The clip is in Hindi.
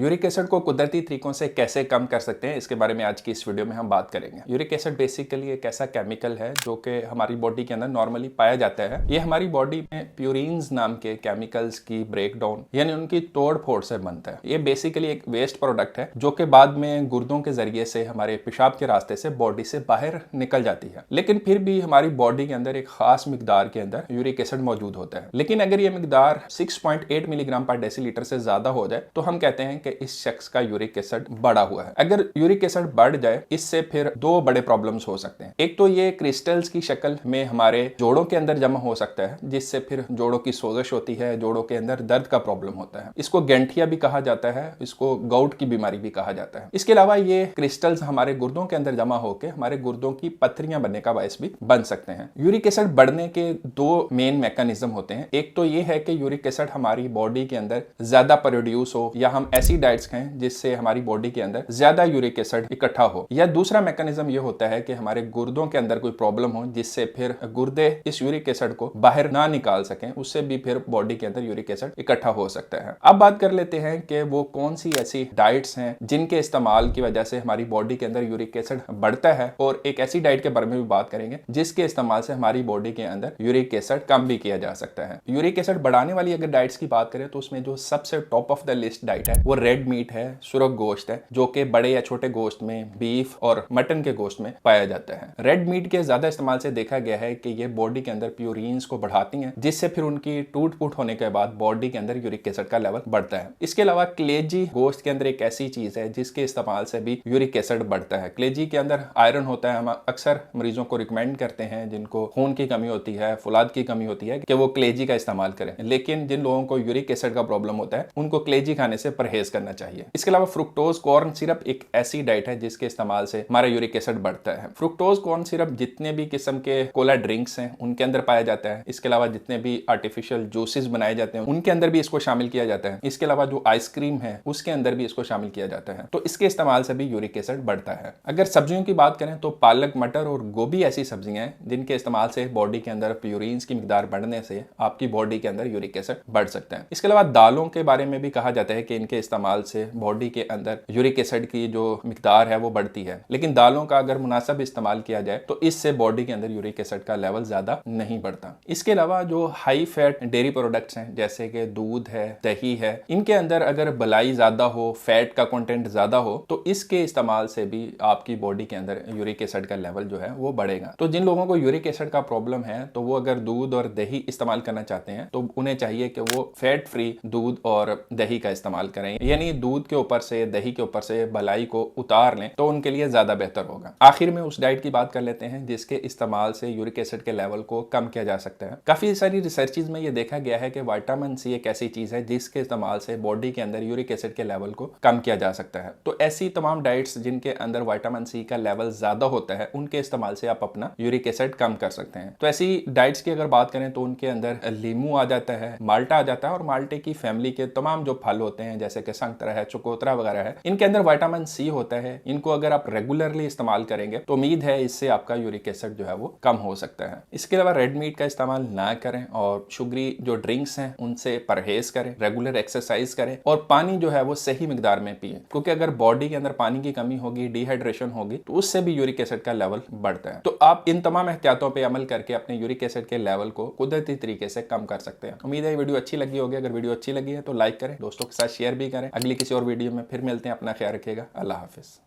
यूरिक एसिड को कुदरती तरीकों से कैसे कम कर सकते हैं, इसके बारे में आज की इस वीडियो में हम बात करेंगे। यूरिक एसिड बेसिकली एक ऐसा केमिकल है जो कि हमारी बॉडी के अंदर नॉर्मली पाया जाता है। ये हमारी बॉडी में प्यूरिन्स नाम के केमिकल्स की ब्रेकडाउन यानी उनकी तोड़ फोड़ से बनता है। ये बेसिकली एक वेस्ट प्रोडक्ट है जो कि बाद में गुर्दों के जरिए से हमारे पेशाब के रास्ते से बॉडी से बाहर निकल जाती है। लेकिन फिर भी हमारी बॉडी के अंदर एक खास मिकदार के अंदर यूरिक एसिड मौजूद होता है। लेकिन अगर ये मिकदार 6.8 मिलीग्राम पर डेसीलीटर से ज्यादा हो जाए तो हम कहते हैं कि इस शख्स का यूरिक एसिड बढ़ा हुआ है। अगर यूरिक एसिड बढ़ जाए इससे फिर दो बड़े प्रॉब्लम्स हो सकते हैं। एक तो ये क्रिस्टल्स की शक्ल में हमारे जोड़ों के अंदर जमा हो सकता है, जिससे फिर जोड़ों की सोजश होती है, जोड़ों के अंदर दर्द का प्रॉब्लम होता है। इसको गैंठिया भी कहा जाता है, इसको गाउट की बीमारी भी कहा जाता है। इसके अलावा ये क्रिस्टल्स हमारे गुर्दों के अंदर जमा होकर हमारे गुर्दों की पथरियां बनने का बायस भी बन सकते हैं। यूरिक एसिड बढ़ने के दो मेन मैकेनिज्म होते हैं। एक तो ये है कि यूरिक एसिड हमारी बॉडी के अंदर ज्यादा प्रोड्यूस हो या हम ऐसी डाइट्स खाएं जिससे हमारी बॉडी के अंदर ज्यादा यूरिक एसिड इकट्ठा हो, या दूसरा मैकेनिज्म ये होता है कि हमारे गुर्दों के अंदर कोई प्रॉब्लम हो जिससे फिर गुर्दे इस यूरिक एसिड को बाहर ना निकाल सकें, उससे भी फिर बॉडी के अंदर यूरिक एसिड इकट्ठा हो सकता है। अब बात कर लेते हैं कि वो कौन सी ऐसी डाइट्स हैं जिनके इस्तेमाल की वजह से हमारी बॉडी के अंदर यूरिक एसिड बढ़ता है, और एक ऐसी डाइट के बारे में भी बात करेंगे जिसके इस्तेमाल से हमारी बॉडी के अंदर यूरिक एसिड कम भी किया जा सकता है। यूरिक एसिड बढ़ाने वाली अगर डाइट्स की बात करें तो उसमें जो सबसे top of the list diet है वो रेड मीट है, सुरख गोश्त है, जो कि बड़े या छोटे गोश्त में, बीफ और मटन के गोश्त में पाया जाता है। रेड मीट के ज्यादा इस्तेमाल से देखा गया है कि ये बॉडी के अंदर प्यूरिन्स को बढ़ाती हैं, जिससे फिर उनकी टूट फूट होने के बाद बॉडी के अंदर यूरिक एसिड का लेवल बढ़ता है। इसके अलावा कलेजी गोश्त के अंदर एक ऐसी चीज है जिसके इस्तेमाल से भी यूरिक एसिड बढ़ता है। कलेजी के अंदर आयरन होता है। हम अक्सर मरीजों को रिकमेंड करते हैं जिनको खून की कमी होती है, फुलाद की कमी होती है, कि वो कलेजी का इस्तेमाल करें। लेकिन जिन लोगों को यूरिक एसिड का प्रॉब्लम होता है उनको कलेजी खाने से परहेज करना चाहिए। इसके अलावा फ्रुक्टोज कॉर्न सिरप एक ऐसी डाइट है जिसके इस्तेमाल से हमारा यूरिक एसिड बढ़ता है। फ्रुक्टोज कॉर्न सिरप जितने भी किस्म के कोला ड्रिंक्स हैं उनके अंदर पाया जाता है। इसके अलावा जितने भी आर्टिफिशियल जूसेस बनाए जाते हैं उनके अंदर भी इसको शामिल किया जाता है। इसके अलावा जो आइसक्रीम है उसके अंदर भी इसको शामिल किया जाता है। तो इसके इस्तेमाल से भी यूरिक एसिड बढ़ता है। अगर सब्जियों की बात करें तो पालक, मटर और गोभी ऐसी सब्जियां हैं जिनके इस्तेमाल से बॉडी के अंदर प्यूरिन्स की मिकदार बढ़ने से आपकी बॉडी के अंदर यूरिक एसिड बढ़ सकता है। इसके अलावा दालों के बारे में भी कहा जाता है कि इनके इस्तेमाल से बॉडी के अंदर यूरिक एसिड की जो मिकदार है वो बढ़ती है। लेकिन दालों का अगर मुनासिब इस्तेमाल किया जाए तो इससे बॉडी के अंदर यूरिक एसिड का लेवल ज्यादा नहीं बढ़ता। इसके अलावा जो हाई फैट डेयरी प्रोडक्ट्स हैं जैसे कि दूध है, दही है, इनके अंदर अगर बलाई ज्यादा हो, फैट का कंटेंट ज्यादा हो तो इसके इस्तेमाल से भी आपकी बॉडी के अंदर यूरिक एसिड का लेवल जो है वो बढ़ेगा। तो जिन लोगों को यूरिक एसिड का प्रॉब्लम है तो वो अगर दूध और दही इस्तेमाल करना चाहते हैं तो उन्हें चाहिए कि वो फैट फ्री दूध और दही का इस्तेमाल करें, यानी दूध के ऊपर से, दही के ऊपर से बलाई को उतार लें तो उनके लिए ज्यादा बेहतर होगा। आखिर में उस डाइट की बात कर लेते हैं जिसके इस्तेमाल से यूरिक एसिड के लेवल को कम किया जा सकता है। काफी सारी रिसर्चेज में ये देखा गया है कि विटामिन सी एक ऐसी चीज है जिसके इस्तेमाल से बॉडी के अंदर यूरिक एसिड के लेवल को कम किया जा सकता है। तो ऐसी तमाम डाइट्स जिनके अंदर विटामिन सी का लेवल ज्यादा होता है उनके इस्तेमाल से आप अपना यूरिक एसिड कम कर सकते हैं। तो ऐसी डाइट्स की अगर बात करें तो उनके अंदर लीमू आ जाता है, माल्टा आ जाता है, और माल्टे की फैमिली के तमाम जो फल होते हैं जैसे कि संतरा है, चकोतरा वगैरह है, इनके अंदर विटामिन सी होता है। इनको अगर आप रेगुलरली इस्तेमाल करेंगे तो उम्मीद है इससे आपका यूरिक एसिड जो है वो कम हो सकता है। इसके अलावा रेड मीट का इस्तेमाल ना करें और शुगरी जो ड्रिंक्स हैं उनसे परहेज करें, रेगुलर एक्सरसाइज करें और पानी जो है वो सही मिकदार में पिए, क्योंकि अगर बॉडी के अंदर पानी की कमी होगी, डिहाइड्रेशन होगी, तो उससे भी यूरिक एसिड का लेवल बढ़ता है। तो आप इन तमाम एहतियातों पर अमल करके अपने यूरिक एसिड के लेवल को कुदरती तरीके से कम कर सकते हैं। उम्मीद है वीडियो अच्छी लगी होगी। अगर वीडियो अच्छी लगी है तो लाइक करें, दोस्तों के साथ शेयर भी करें। अगली किसी और वीडियो में फिर मिलते हैं। अपना ख्याल रखिएगा। अल्लाह हाफिज।